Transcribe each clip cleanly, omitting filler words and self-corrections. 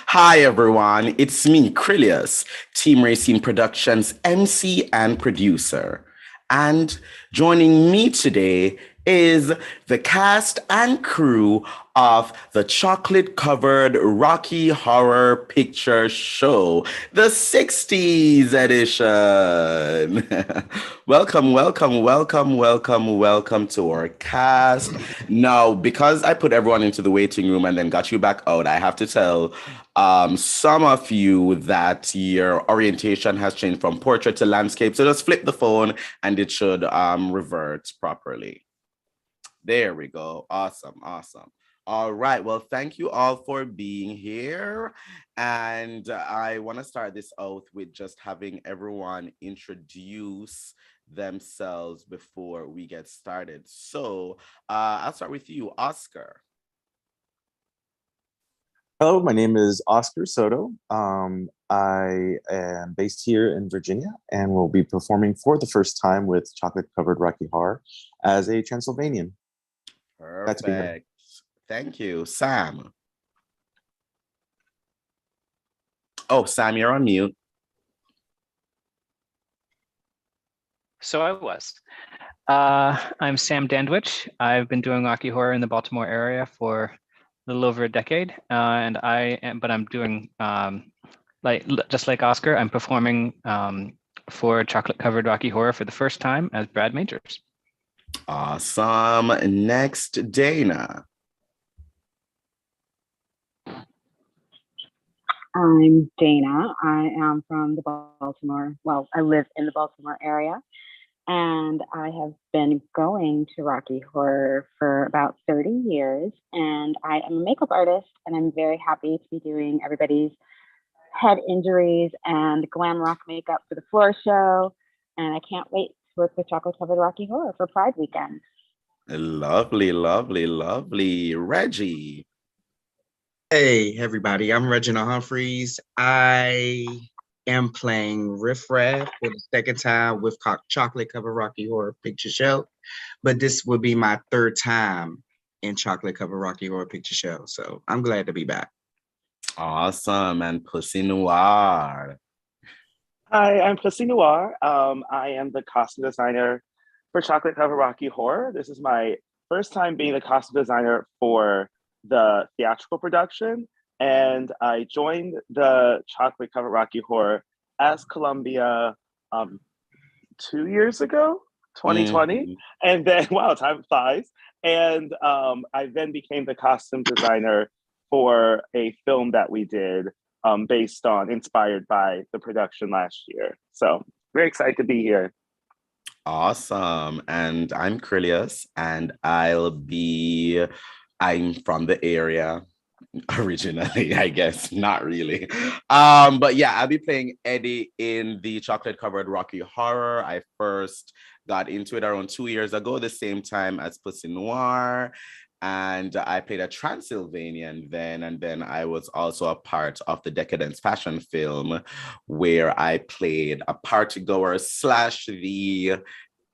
Hi everyone, it's me, Krylios, Team Racing Productions MC and producer. And joining me today is the cast and crew of the chocolate-covered Rocky Horror Picture Show, the 60s edition. Welcome to our cast. Now, because I put everyone into the waiting room and then got you back out, I have to tell some of you that your orientation has changed from portrait to landscape. So just flip the phone and it should revert properly. There we go. Awesome. All right. Well, thank you all for being here. And I want to start this out with just having everyone introduce themselves before we get started. So I'll start with you, Oscar. Hello, my name is Oscar Soto. I am based here in Virginia and will be performing for the first time with Chocolate Covered Rocky Horror as a Transylvanian. Perfect. Thank you. Sam. Oh, Sam, you're on mute. So I'm Sam Dandwich. I've been doing Rocky Horror in the Baltimore area for a little over a decade, but I'm doing just like Oscar, I'm performing for Chocolate Covered Rocky Horror for the first time as Brad Majors. Awesome. Next, Dana. I'm Dana. I am from the Baltimore, well, I live in the Baltimore area, and I have been going to Rocky Horror for about 30 years, and I am a makeup artist, and I'm very happy to be doing everybody's head injuries and glam rock makeup for the floor show, and I can't wait to work with Chocolate Covered Rocky Horror for Pride Weekend. Lovely. Reggie. Hey, everybody. I'm Reginald Humphreys. I am playing Riff Raff for the second time with Chocolate Covered Rocky Horror Picture Show, but this will be my third time in Chocolate Covered Rocky Horror Picture Show, so I'm glad to be back. Awesome. And Pussy Noir. Hi, I'm Pussy Noir. I am the costume designer for Chocolate Covered Rocky Horror. This is my first time being the costume designer for the theatrical production, and I joined the Chocolate Covered Rocky Horror as Columbia 2 years ago, 2020, and then wow, time flies. And I then became the costume designer for a film that we did inspired by the production last year. So very excited to be here. Awesome. And I'm Krylios, and I'm from the area originally, I guess, not really. But yeah, I'll be playing Eddie in the Chocolate Covered Rocky Horror. I first got into it around 2 years ago, the same time as Pussy Noir. And I played a Transylvanian then, and then I was also a part of the Decadence fashion film where I played a partygoer / the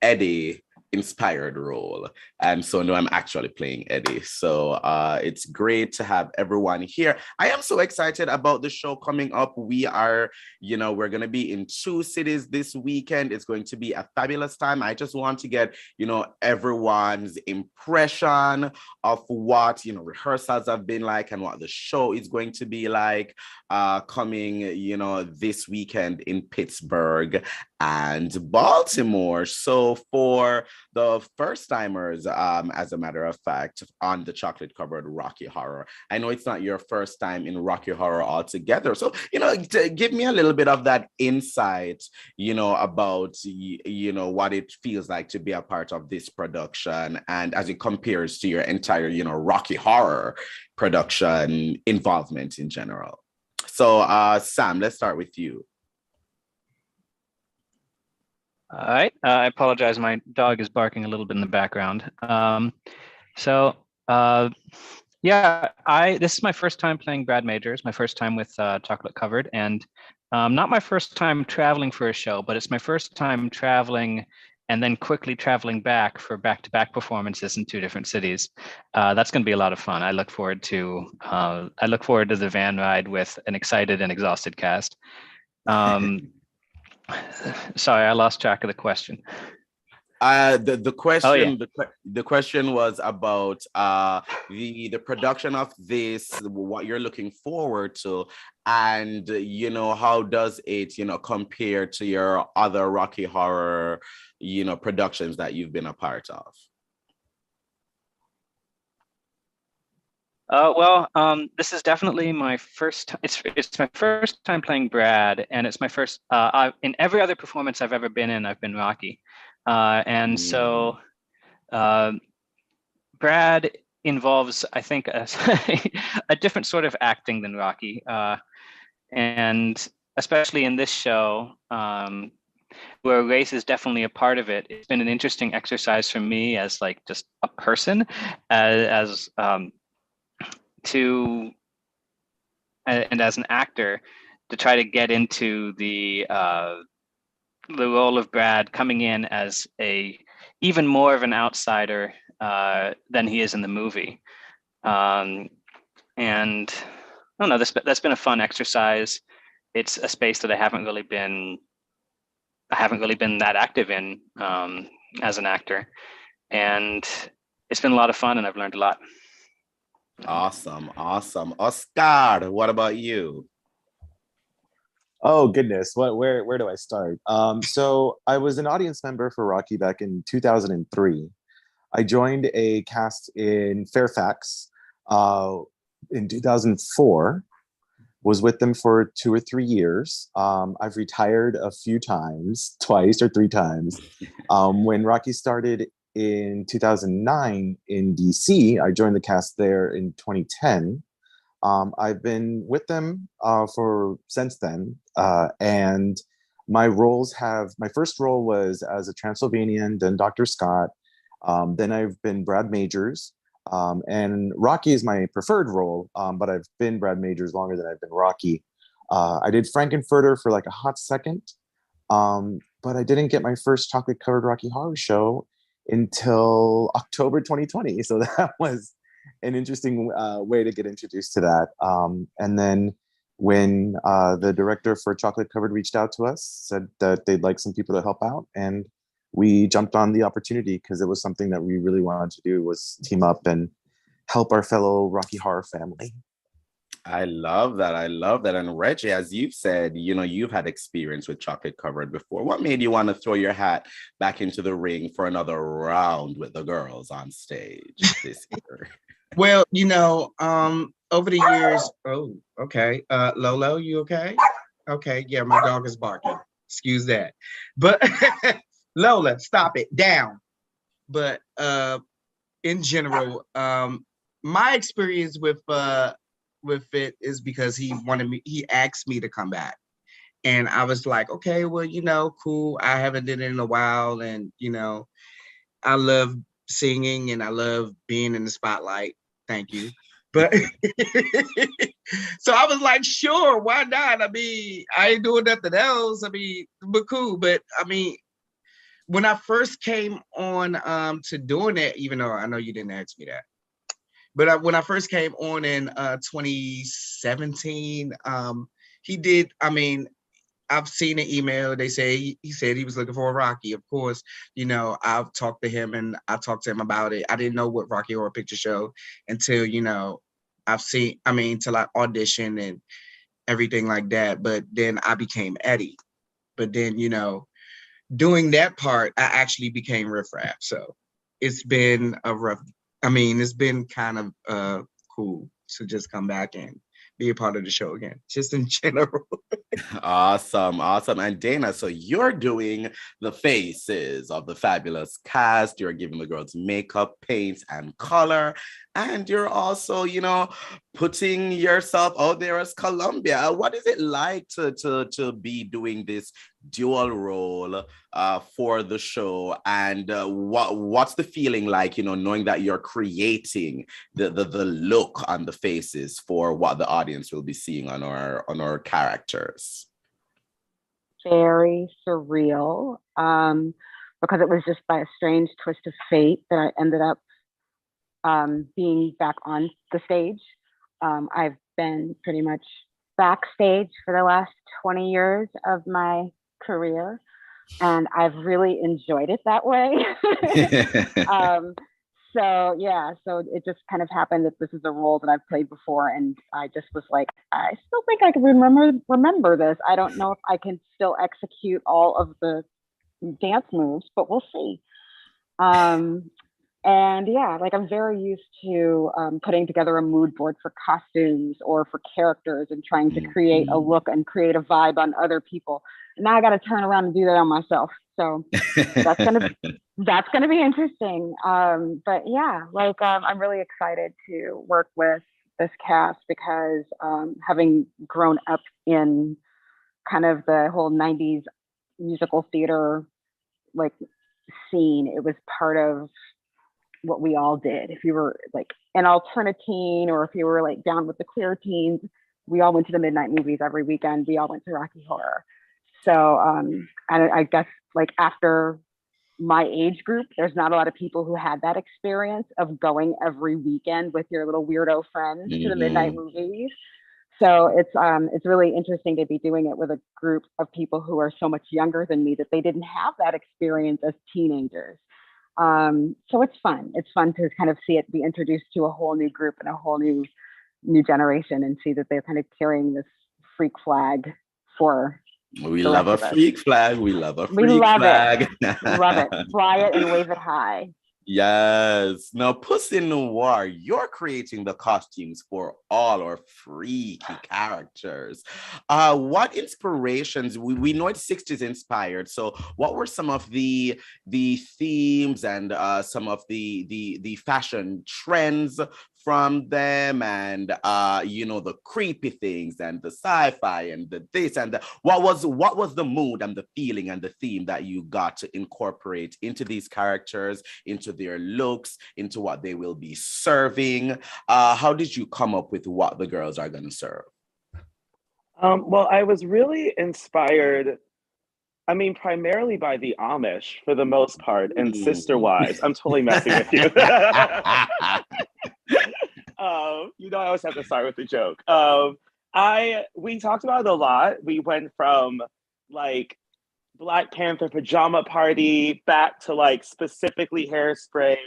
Eddie inspired role. And so now I'm actually playing Eddie. So it's great to have everyone here. I am so excited about the show coming up. We're going to be in 2 cities this weekend. It's going to be a fabulous time. I just want to get, everyone's impression of what, rehearsals have been like and what the show is going to be like coming, this weekend in Pittsburgh and Baltimore. So for the first timers, as a matter of fact, on the Chocolate Covered Rocky Horror, I know it's not your first time in Rocky Horror altogether. So, give me a little bit of that insight, about, what it feels like to be a part of this production and as it compares to your entire, Rocky Horror production involvement in general. So, Sam, let's start with you. All right. I apologize. My dog is barking a little bit in the background. So Yeah, this is my first time playing Brad Majors, my first time with Chocolate Covered, and not my first time traveling for a show, but it's my first time traveling and then quickly traveling back for back-to-back performances in 2 different cities. That's going to be a lot of fun. I look forward to the van ride with an excited and exhausted cast. Sorry, I lost track of the question. The question Oh, yeah. the question was about the production of this, what you're looking forward to, and how does it compare to your other Rocky Horror productions that you've been a part of? Well, this is definitely my first. It's my first time playing Brad, and it's my first. In every other performance I've ever been in, I've been Rocky, and so Brad involves, I think, a different sort of acting than Rocky, and especially in this show, where race is definitely a part of it. It's been an interesting exercise for me as like just a person, as to and as an actor to try to get into the role of Brad, coming in as even more of an outsider than he is in the movie. And I don't know, that's been a fun exercise. It's a space that I haven't really been that active in as an actor, and it's been a lot of fun, and I've learned a lot. Awesome. Oscar, what about you? Oh goodness, where do I start? So I was an audience member for Rocky back in 2003. I joined a cast in Fairfax in 2004. Was with them for 2 or 3 years. I've retired a few times, twice or 3 times. When Rocky started in 2009 in DC, I joined the cast there in 2010. I've been with them for since then, and my first role was as a Transylvanian, then Dr. Scott, then I've been Brad Majors, and Rocky is my preferred role, but I've been Brad Majors longer than I've been Rocky. I did Frankenfurter for like a hot second, but I didn't get my first chocolate covered Rocky Horror show until October 2020. So that was an interesting way to get introduced to that. And then when the director for Chocolate Covered reached out to us, said that they'd like some people to help out, and we jumped on the opportunity because it was something that we really wanted to do, was team up and help our fellow Rocky Horror family. I love that. And Reggie, as you've said, you've had experience with Chocolate Covered before. What made you want to throw your hat back into the ring for another round with the girls on stage this year? Well, over the years, oh, okay. Lolo, you okay? Okay, yeah, my dog is barking. Excuse that. But Lola, stop it, down. But in general, my experience with it is because he asked me to come back. And I was like, okay, well, cool. I haven't done it in a while. And, I love singing and I love being in the spotlight. Thank you. But so I was like, sure, why not? I mean, I ain't doing nothing else. I mean, but cool. But I mean, when I first came on to doing it, even though I know you didn't ask me that, but when I first came on in 2017, he did. I mean, I've seen an email. They say he said he was looking for a Rocky. Of course, I've talked to him and I talked to him about it. I didn't know what Rocky Horror Picture Show until till I auditioned and everything like that. But then I became Eddie. But then doing that part, I actually became Riff Raff. So it's been it's been kind of cool to just come back and be a part of the show again, just in general. Awesome. And Dana, so you're doing the faces of the fabulous cast. You're giving the girls makeup, paints, and color. And you're also, putting yourself out there as Columbia. What is it like to be doing this dual role for the show? And what's the feeling like, knowing that you're creating the look on the faces for what the audience will be seeing on our characters? Very surreal, because it was just by a strange twist of fate that I ended up being back on the stage. I've been pretty much backstage for the last 20 years of my career, and I've really enjoyed it that way. So it just kind of happened that this is a role that I've played before, and I just was like, I still think I can remember this. I don't know if I can still execute all of the dance moves, but we'll see. And yeah, like I'm very used to putting together a mood board for costumes or for characters and trying to create a look and create a vibe on other people. And now I got to turn around and do that on myself. So that's gonna be interesting. But yeah, like I'm really excited to work with this cast because having grown up in kind of the whole 90s musical theater like scene, it was part of what we all did. If you were like an alternate teen or if you were like down with the queer teens, we all went to the midnight movies every weekend. We all went to Rocky Horror. So I guess like after my age group, there's not a lot of people who had that experience of going every weekend with your little weirdo friends to the midnight movies. So it's really interesting to be doing it with a group of people who are so much younger than me that they didn't have that experience as teenagers. So it's fun. It's fun to kind of see it be introduced to a whole new group and a whole new generation and see that they're kind of carrying this freak flag for. We love a freak flag. We love a freak flag. Love it. Fly it and wave it high. Yes. Now, Pussy Noir, you're creating the costumes for all our freaky characters. What inspirations? We know it's 60s inspired. So, what were some of the themes and some of the fashion trends from them, and the creepy things and the sci-fi and the this and the, what was the mood and the feeling and the theme that you got to incorporate into these characters, into their looks, into what they will be serving? How did you come up with what the girls are going to serve? Well, I was really inspired, primarily by the Amish for the most part, and Sister Wives. I'm totally messing with you. I always have to start with a joke. We talked about it a lot. We went from like Black Panther pajama party back to like specifically Hairspray,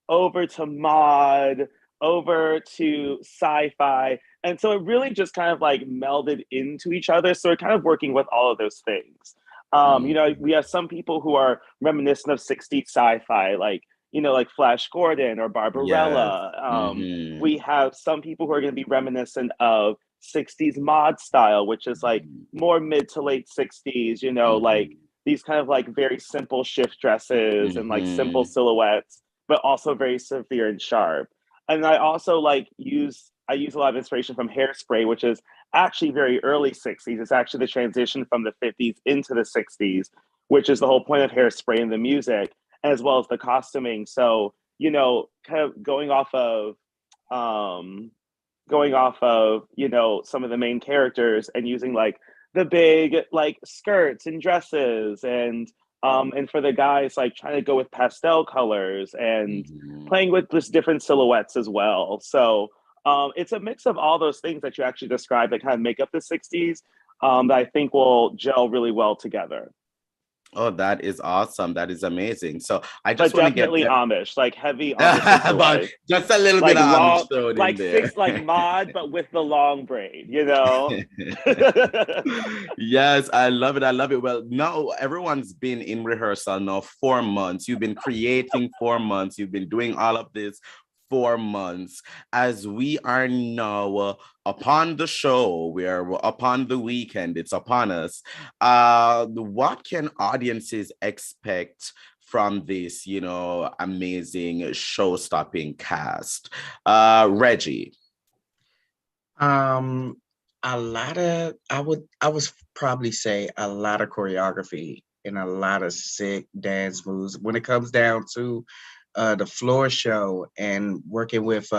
over to mod, over to sci-fi. And so it really just kind of like melded into each other. So we're kind of working with all of those things. We have some people who are reminiscent of 60s sci-fi, like Flash Gordon or Barbarella. Yes. We have some people who are going to be reminiscent of 60s mod style, which is like more mid to late 60s, like these kind of like very simple shift dresses and like simple silhouettes, but also very severe and sharp. And I also use a lot of inspiration from Hairspray, which is actually very early 60s. It's actually the transition from the 50s into the 60s, which is the whole point of Hairspray and the music, as well as the costuming. So, kind of going off of, some of the main characters and using like the big like skirts and dresses and for the guys, like trying to go with pastel colors and playing with just different silhouettes as well. So it's a mix of all those things that you actually described that kind of make up the 60s that I think will gel really well together. Oh, that is awesome. That is amazing. So I just want to get Amish, like heavy Amish. Just a little bit of Amish thrown like in there. Six, like mod, but with the long braid, Yes, I love it. I love it. Well, now everyone's been in rehearsal now 4 months. You've been creating 4 months. You've been doing all of this 4 months. As we are now upon the show, we are upon the weekend, it's upon us. What can audiences expect from this, amazing show-stopping cast? Reggie. A lot of I was probably say a lot of choreography and a lot of sick dance moves when it comes down to the floor show and working with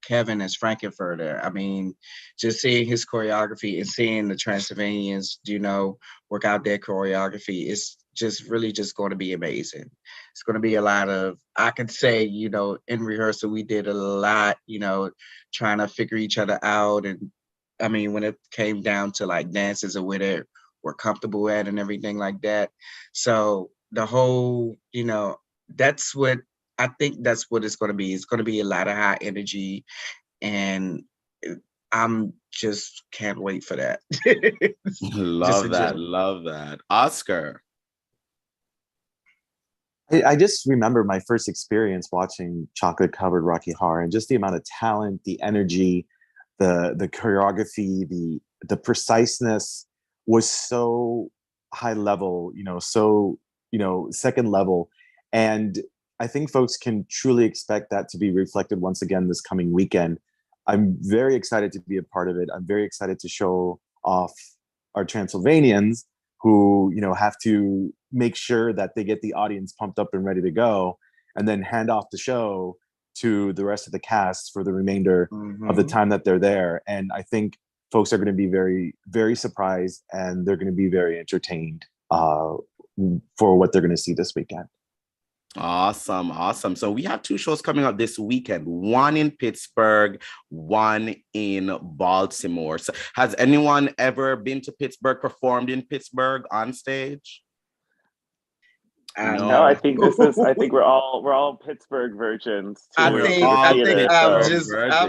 Kevin as Frankenfurter. I mean, just seeing his choreography and seeing the Transylvanians, work out their choreography is just really just going to be amazing. It's going to be a lot of, I could say, in rehearsal, we did a lot, trying to figure each other out. And I mean, when it came down to like dances or where we're comfortable at and everything like that. So the whole, that's what I think that's what it's going to be. It's going to be a lot of high energy, and I'm just can't wait for that. Love that. Oscar. I just remember my first experience watching Chocolate Covered Rocky Horror, and just the amount of talent, the energy, the choreography, the preciseness was so high level, second level. And I think folks can truly expect that to be reflected once again this coming weekend. I'm very excited to be a part of it. I'm very excited to show off our Transylvanians who, have to make sure that they get the audience pumped up and ready to go, and then hand off the show to the rest of the cast for the remainder of the time that they're there. And I think folks are going to be very, very surprised, and they're going to be very entertained for what they're going to see this weekend. Awesome. So we have 2 shows coming up this weekend, one in Pittsburgh, one in Baltimore. So has anyone ever been to Pittsburgh, performed in Pittsburgh on stage? No, I think we're all Pittsburgh virgins. I think I'm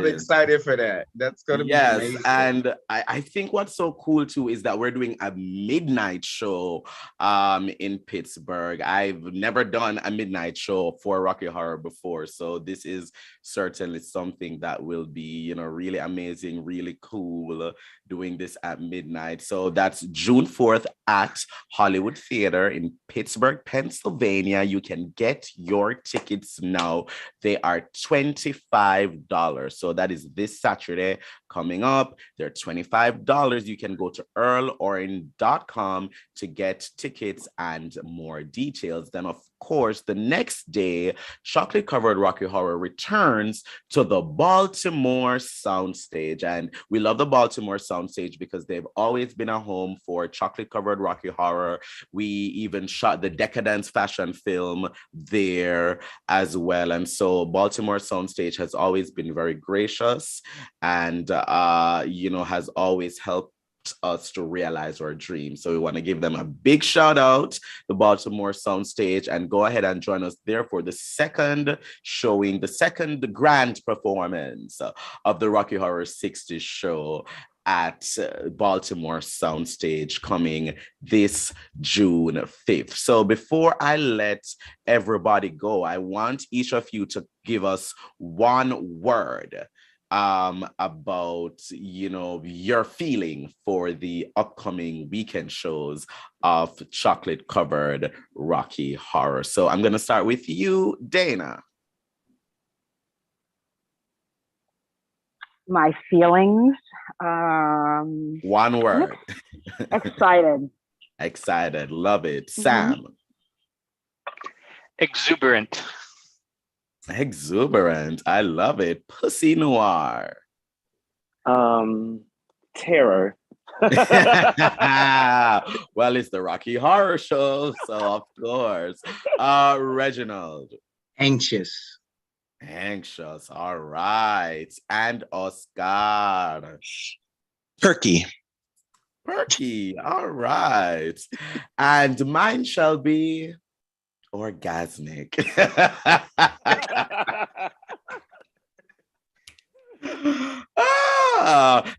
excited for that. That's gonna be amazing. And I think what's so cool too is that we're doing a midnight show in Pittsburgh. I've never done a midnight show for Rocky Horror before, so this is certainly something that will be, really amazing, really cool, doing this at midnight. So that's June 4th at Hollywood Theater in Pittsburgh, Pennsylvania. You can get your tickets now. They are $25. So that is this Saturday coming up. They're $25. You can go to earlorin.com to get tickets and more details. Then, of course, the next day, Chocolate Covered Rocky Horror returns to the Baltimore Soundstage. And we love the Baltimore Soundstage because they've always been a home for Chocolate Covered Rocky Horror. We even shot the Decadence fashion film there as well. And so Baltimore Soundstage has always been very gracious and, has always helped us to realize our dreams. So we want to give them a big shout out, the Baltimore Soundstage, and go ahead and join us there for the second showing, the second grand performance of the Rocky Horror 60s show at Baltimore Soundstage coming this June 5th. So before I let everybody go, I want each of you to give us one word about your feeling for the upcoming weekend shows of Chocolate Covered Rocky Horror. So I'm going to start with you, Dana. My feelings. One word. Excited. Excited. Love it. Sam. Exuberant. Exuberant. I love it. Pussy Noir. Terror. Well, it's the Rocky Horror Show, so of course. Reginald. Anxious. All right. And Oscar. Turkey. All right. And mine shall be orgasmic.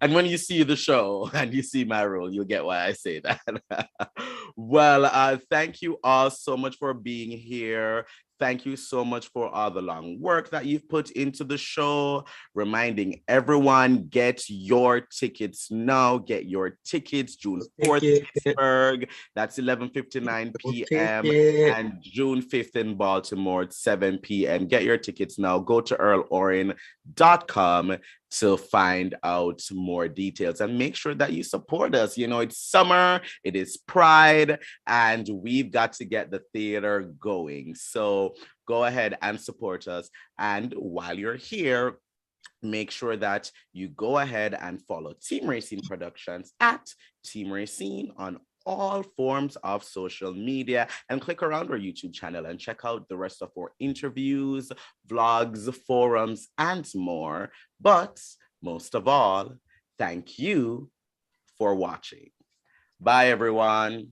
And when you see the show and you see my role, you'll get why I say that. Well, thank you all so much for being here. thank you so much for all the long work that you've put into the show. Reminding everyone, get your tickets now. Get your tickets June 4th, Pittsburgh. That's 11:59 p.m. and June 5th in Baltimore at 7 p.m. Get your tickets now. Go to earlorin.com to find out more details and make sure that you support us. You know, it's summer, it is Pride, and we've got to get the theater going. So go ahead and support us. And while you're here, make sure that you go ahead and follow Team Racine Productions at Team Racine on all forms of social media, and click around our YouTube channel and check out the rest of our interviews, vlogs, forums, and more. But most of all, thank you for watching. Bye, everyone.